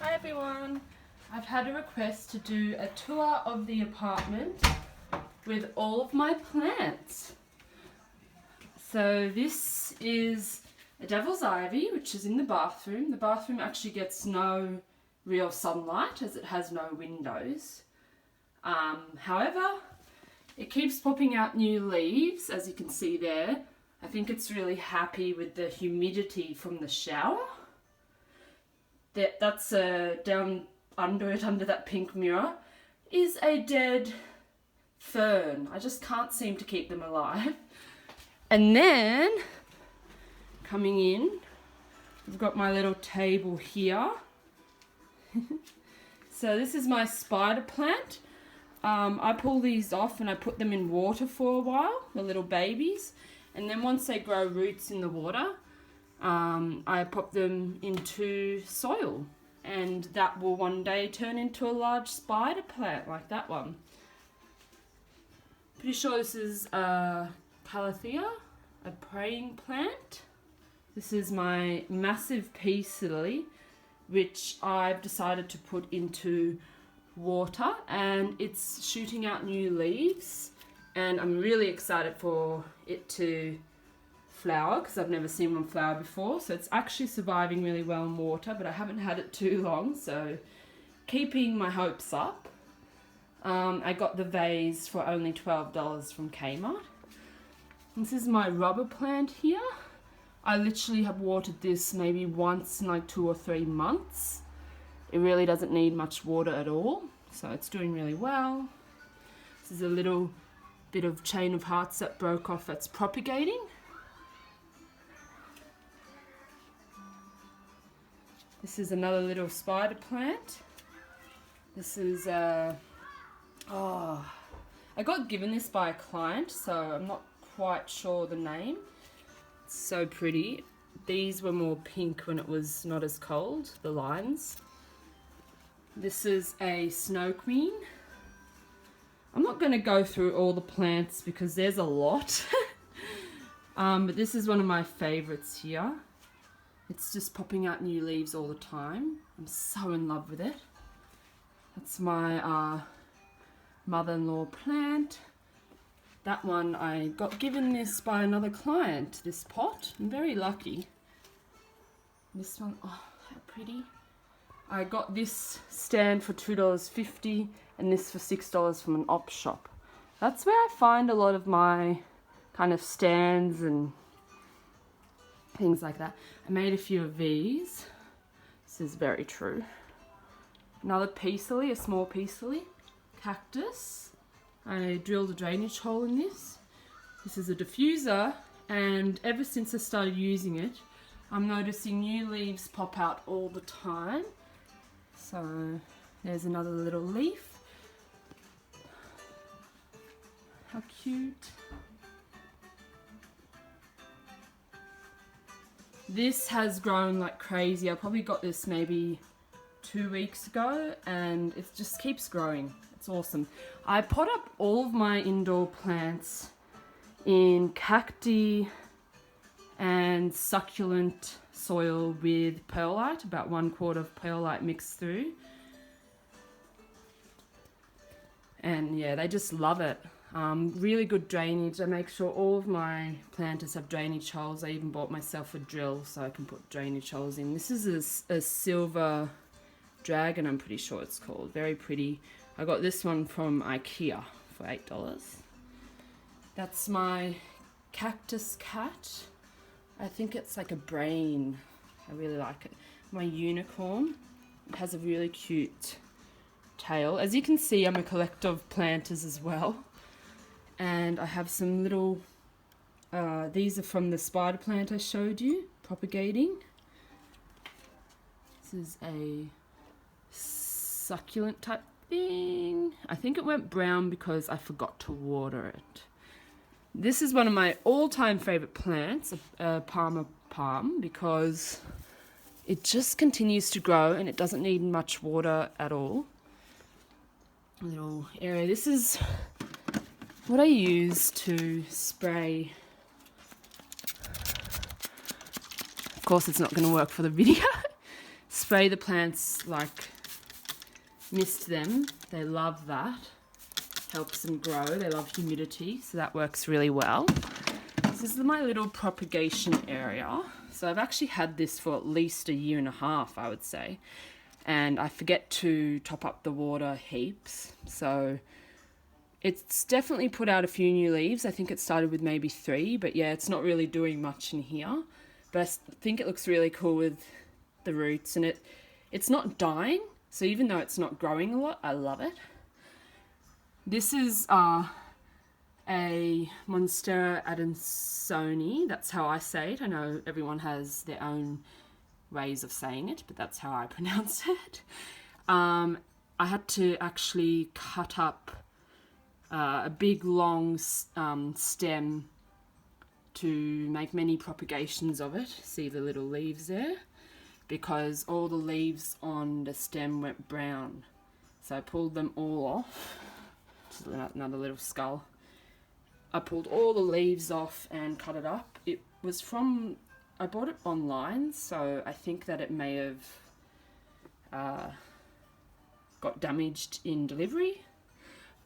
Hi everyone! I've had a request to do a tour of the apartment with all of my plants. So this is a devil's ivy, which is in the bathroom. The bathroom actually gets no real sunlight as it has no windows. However, it keeps popping out new leaves, as you can see there. I think it's really happy with the humidity from the shower. That's down under it, under that pink mirror, is a dead fern. I just can't seem to keep them alive. And then, coming in, I've got my little table here. So this is my spider plant. I pull these off and I put them in water for a while, the little babies. And then once they grow roots in the water, I pop them into soil, and that will one day turn into a large spider plant like that one. Pretty sure this is Thea, a praying plant. This is my massive peace lily, which I've decided to put into water, and it's shooting out new leaves, and I'm really excited for it to flower because I've never seen one flower before. So it's actually surviving really well in water, but I haven't had it too long, so keeping my hopes up. I got the vase for only $12 from Kmart. This is my rubber plant here. I literally have watered this maybe once in like 2 or 3 months. It really doesn't need much water at all, so it's doing really well. This is a little bit of chain of hearts that broke off that's propagating. This is another little spider plant. This is, I got given this by a client, so I'm not quite sure the name. It's so pretty. These were more pink when it was not as cold, the lines. This is a snow queen. I'm not going to go through all the plants because there's a lot. But this is one of my favorites here. It's just popping out new leaves all the time. I'm so in love with it. That's my mother-in-law plant. That one, I got given this by another client, this pot. I'm very lucky. This one, oh, how pretty. I got this stand for $2.50 and this for $6 from an op shop. That's where I find a lot of my kind of stands and things like that. I made a few of these. This is very true. Another peace lily, a small peace lily. Cactus. I drilled a drainage hole in this. This is a diffuser, and ever since I started using it, I'm noticing new leaves pop out all the time. So there's another little leaf. How cute. This has grown like crazy. I probably got this maybe 2 weeks ago, and it just keeps growing. It's awesome. I pot up all of my indoor plants in cacti and succulent soil with perlite, about 1/4 of perlite mixed through. And yeah, they just love it. Really good drainage. I make sure all of my planters have drainage holes. I even bought myself a drill so I can put drainage holes in. This is a silver dragon, I'm pretty sure it's called. Very pretty. I got this one from IKEA for $8. That's my cactus cat. I think it's like a brain. I really like it. My unicorn. It has a really cute tail. As you can see, I'm a collector of planters as well. And I have some little, these are from the spider plant I showed you, propagating. This is a succulent type thing. I think it went brown because I forgot to water it. This is one of my all-time favorite plants, a Parma palm, because it just continues to grow and it doesn't need much water at all. A little area. This is what I use to spray. Of course, it's not going to work for the video. spray the plants, like mist them. They love that. Helps them grow. They love humidity, so that works really well. This is my little propagation area. So I've actually had this for at least 1.5 years, I would say. And I forget to top up the water heaps. So it's definitely put out a few new leaves. I think it started with maybe 3, but yeah, it's not really doing much in here. But I think it looks really cool with the roots, and it's not dying. So even though it's not growing a lot, I love it. This is a Monstera Deliciosa. That's how I say it. I know everyone has their own ways of saying it, but that's how I pronounce it. I had to actually cut up a big long stem to make many propagations of it. See the little leaves there? Because all the leaves on the stem went brown. So I pulled them all off. Just another little skull. I pulled all the leaves off and cut it up. It was from, I bought it online, so I think that it may have got damaged in delivery.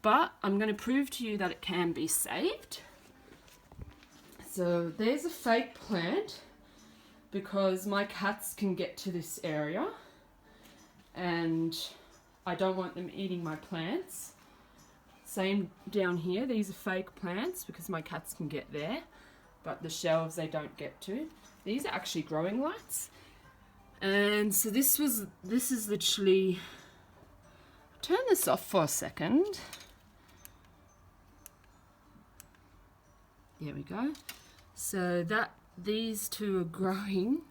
But I'm going to prove to you that it can be saved. So there's a fake plant, because my cats can get to this area and I don't want them eating my plants. Same down here, these are fake plants because my cats can get there, but the shelves they don't get to. These are actually growing lights. And so this is literally, turn this off for a second. There we go. So these two are growing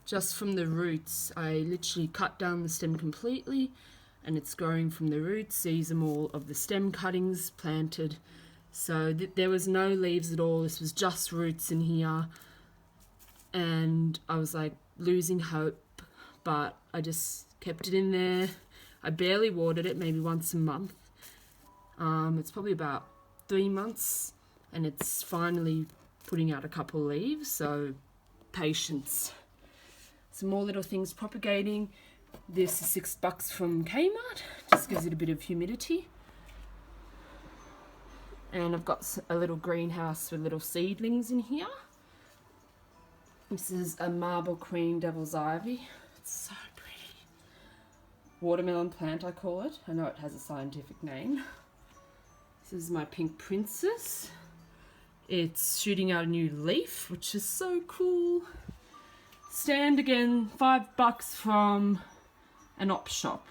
just from the roots. I literally cut down the stem completely and it's growing from the roots. These are all of the stem cuttings planted. So there was no leaves at all. This was just roots in here. And I was like losing hope, but I just kept it in there. I barely watered it, maybe once a month. It's probably about 3 months and it's finally putting out a couple leaves, so patience. Some more little things propagating. This is $6 from Kmart, just gives it a bit of humidity. And I've got a little greenhouse with little seedlings in here. This is a Marble Queen Devil's Ivy. It's so pretty. Watermelon plant, I call it. I know it has a scientific name. This is my Pink Princess. It's shooting out a new leaf, which is so cool. Stand again, $5 from an op shop.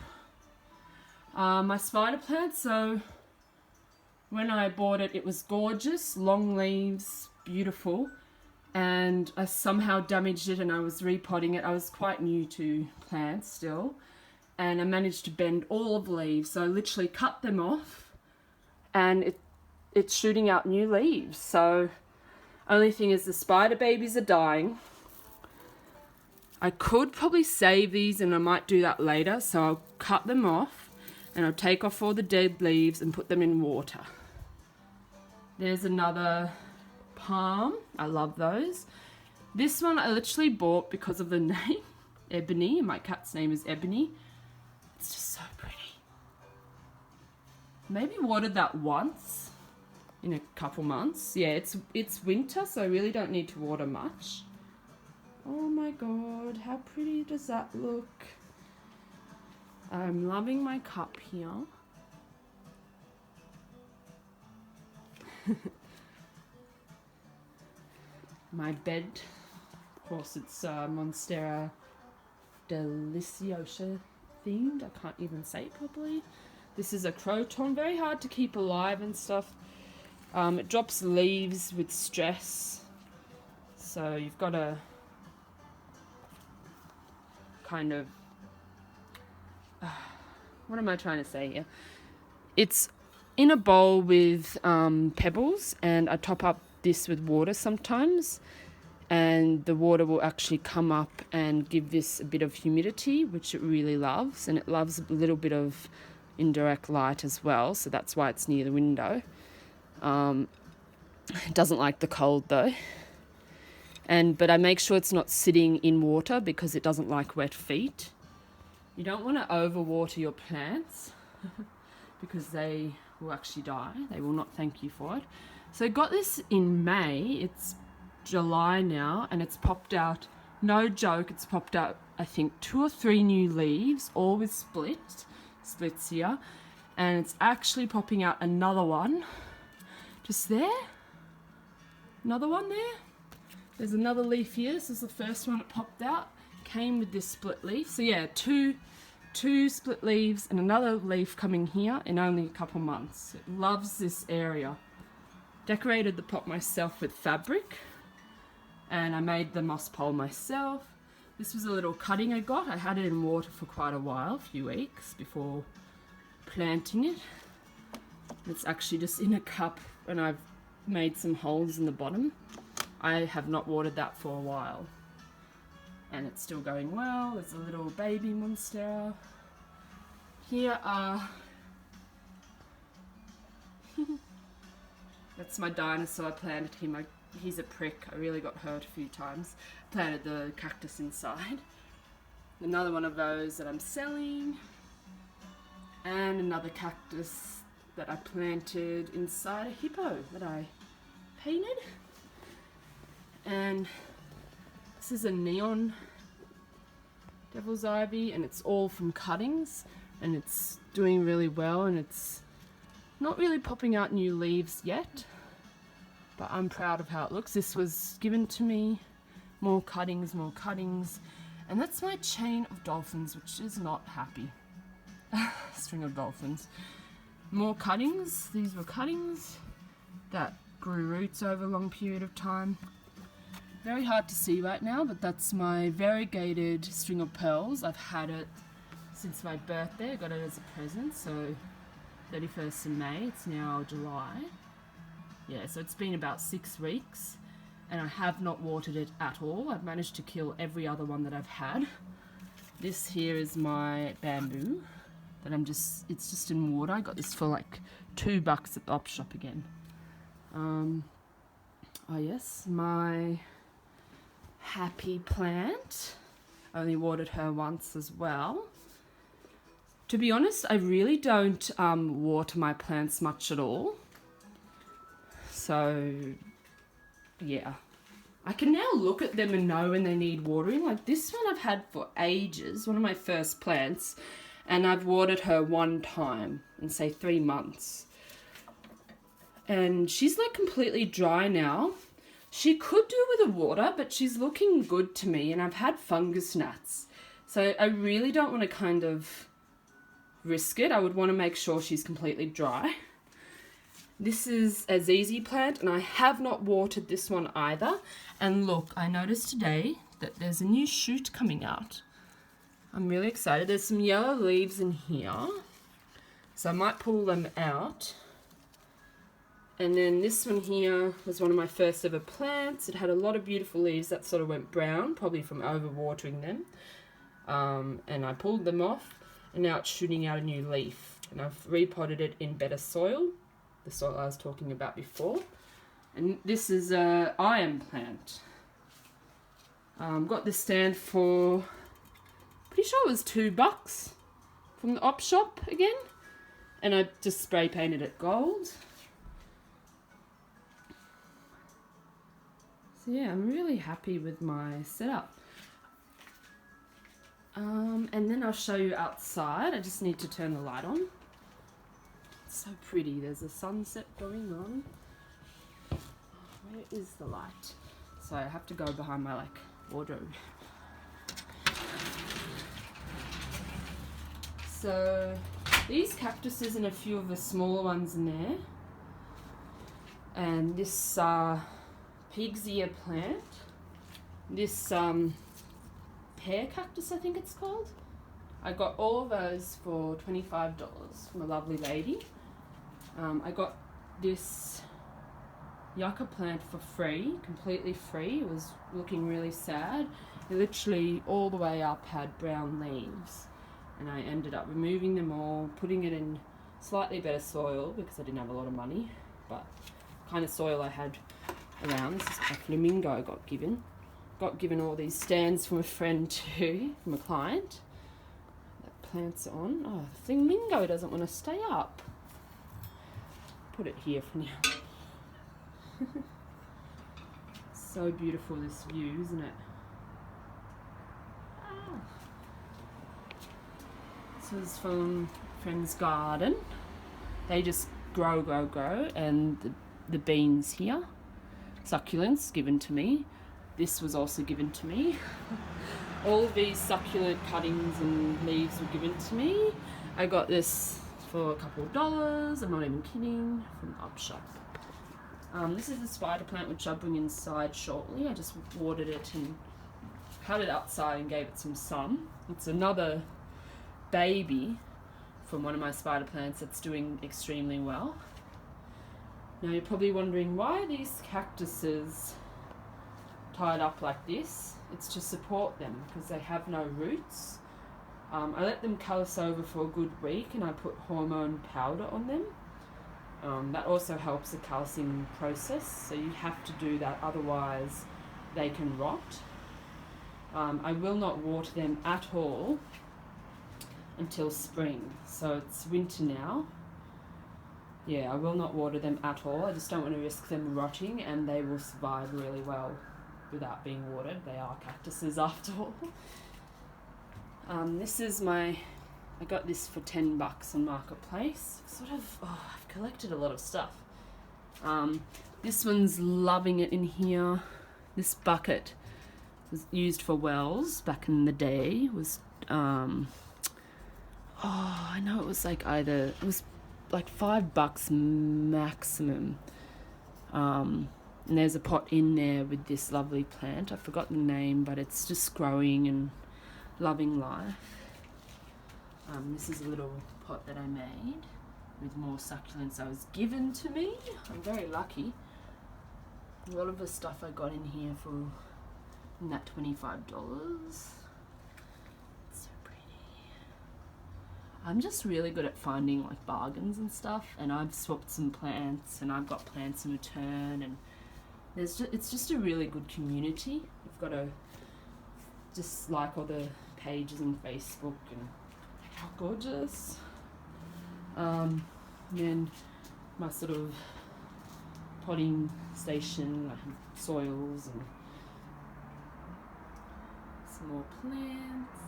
My spider plant, so when I bought it, it was gorgeous, long leaves, beautiful, and I somehow damaged it and I was repotting it. I was quite new to plants still, and I managed to bend all of the leaves, so I literally cut them off and it's shooting out new leaves. So only thing is the spider babies are dying. I could probably save these and I might do that later, so I'll cut them off and I'll take off all the dead leaves and put them in water. There's another palm. I love those. This one I literally bought because of the name, Ebony. My cat's name is Ebony. It's just so pretty. Maybe watered that once in a couple months. Yeah, it's winter, so I really don't need to water much. Oh my god, how pretty does that look? I'm loving my cup here. My bed, of course it's Monstera Deliciosa themed. I can't even say it properly. This is a croton, very hard to keep alive and stuff. It drops leaves with stress, so you've got to kind of, what am I trying to say here? It's in a bowl with pebbles, and I top up this with water sometimes, and the water will actually come up and give this a bit of humidity, which it really loves, and it loves a little bit of indirect light as well, so that's why it's near the window. It doesn't like the cold though. But I make sure it's not sitting in water because it doesn't like wet feet. You don't want to overwater your plants because they will actually die. They will not thank you for it. So I got this in May. It's July now, and it's popped out, no joke, it's popped out I think 2 or 3 new leaves, all with splits here, and it's actually popping out another one just there, another one there. There's another leaf here. This is the first one that popped out, came with this split leaf. So yeah, two split leaves and another leaf coming here in only a couple months. It loves this area. Decorated the pot myself with fabric, and I made the moss pole myself. This was a little cutting I got. I had it in water for quite a while, a few weeks before planting it. It's actually just in a cup, and I've made some holes in the bottom. I have not watered that for a while, and it's still going well. There's a little baby monstera. Here are that's my dinosaur. I planted him. He's a prick. I really got hurt a few times. Planted the cactus inside. Another one of those that I'm selling, and another cactus that I planted inside a hippo that I painted. And this is a neon devil's ivy, and it's all from cuttings, and it's doing really well, and it's not really popping out new leaves yet, but I'm proud of how it looks. This was given to me. More cuttings, and that's my chain of dolphins, which is not happy. String of dolphins. More cuttings. These were cuttings that grew roots over a long period of time. Very hard to see right now, but that's my variegated string of pearls. I've had it since my birthday. I got it as a present, so 31st of May. It's now July. Yeah, so it's been about 6 weeks, and I have not watered it at all. I've managed to kill every other one that I've had. This here is my bamboo that it's just in water. I got this for like $2 at the op shop again. Oh yes, my happy plant. I only watered her once as well. To be honest, I really don't water my plants much at all. So yeah, I can now look at them and know when they need watering. Like this one I've had for ages, one of my first plants, and I've watered her one time in say 3 months. And she's like completely dry now. She could do with a water, but she's looking good to me, and I've had fungus gnats. So I really don't want to kind of risk it. I would want to make sure she's completely dry. This is a ZZ plant, and I have not watered this one either. And look, I noticed today that there's a new shoot coming out. I'm really excited. There's some yellow leaves in here, so I might pull them out. And then this one here was one of my first ever plants. It had a lot of beautiful leaves that sort of went brown, probably from overwatering them. And I pulled them off, and now it's shooting out a new leaf. And I've repotted it in better soil, the soil I was talking about before. And this is a iron plant. Got this stand for, pretty sure it was $2 from the op shop again. And I just spray painted it gold. So yeah, I'm really happy with my setup. And then I'll show you outside. I just need to turn the light on. It's so pretty. There's a sunset going on. Where is the light? So I have to go behind my wardrobe. So these cactuses and a few of the smaller ones in there. And this pig's ear plant. This Pear Cactus, I think it's called. I got all of those for $25 from a lovely lady. I got this yucca plant for free, completely free. It was looking really sad. It literally all the way up had brown leaves, and I ended up removing them all, putting it in slightly better soil because I didn't have a lot of money, but kind of soil I had around. This is a flamingo I got given all these stands from a friend too, from a client. plants on. Oh, the flamingo doesn't want to stay up. Put it here for now. So beautiful, this view, isn't it? This was from friend's garden. They just grow, and the beans here, succulents given to me. This was also given to me. All of these succulent cuttings and leaves were given to me. I got this for a couple of dollars, I'm not even kidding, from the Up Shop. This is the spider plant which I'll bring inside shortly. I just watered it and had it outside and gave it some sun. It's another baby from one of my spider plants that's doing extremely well. Now you're probably wondering, why are these cactuses tied up like this? It's to support them because they have no roots. I let them callus over for a good week and I put hormone powder on them. That also helps the calcium process, so you have to do that, otherwise they can rot. I will not water them at all until spring, so it's winter now. Yeah, I will not water them at all. I just don't want to risk them rotting, and they will survive really well without being watered. They are cactuses after all. This is I got this for $10 on Marketplace. I've collected a lot of stuff. This one's loving it in here. This bucket was used for wells back in the day. Was I know it was like it was like $5 maximum. And there's a pot in there with this lovely plant. I forgot the name, but it's just growing and loving life. This is a little pot that I made with more succulents that was given to me. I'm very lucky. A lot of the stuff I got in here for that $25. So pretty. I'm just really good at finding like bargains and stuff, and I've swapped some plants and I've got plants in return, and it's just a really good community. You've got to just like all the pages on Facebook, and how gorgeous. And then my sort of potting station, like soils and some more plants.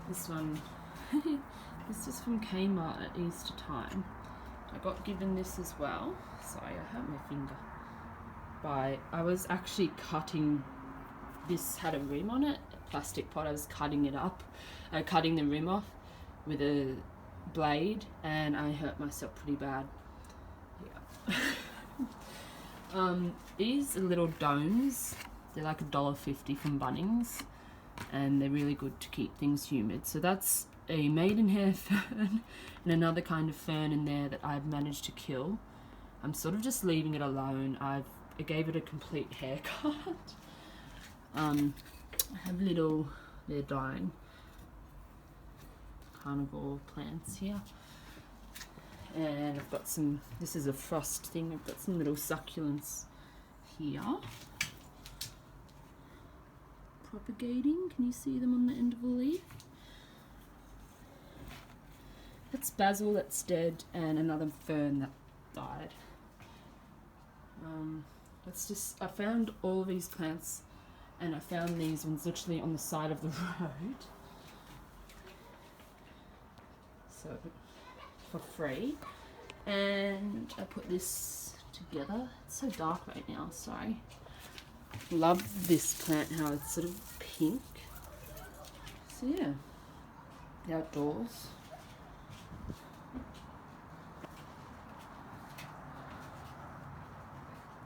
This one, this is from Kmart at Easter time. I got given this as well. Sorry, I hurt my finger. I was actually cutting, this had a rim on it, a plastic pot. I was cutting it up, cutting the rim off with a blade, and I hurt myself pretty bad. Yeah. These are little domes. They're like $1.50 from Bunnings, and they're really good to keep things humid. So that's a maidenhair fern and another kind of fern in there that I've managed to kill. I'm sort of just leaving it alone. I gave it a complete haircut. I have they're dying carnivore plants here. And I've got this is a frost thing, I've got some little succulents here. Propagating, can you see them on the end of a leaf? That's basil that's dead, and another fern that died. I found all these plants, and I found these ones literally on the side of the road. So, for free. And I put this together. It's so dark right now, sorry. Love this plant, how it's sort of pink. So yeah, the outdoors.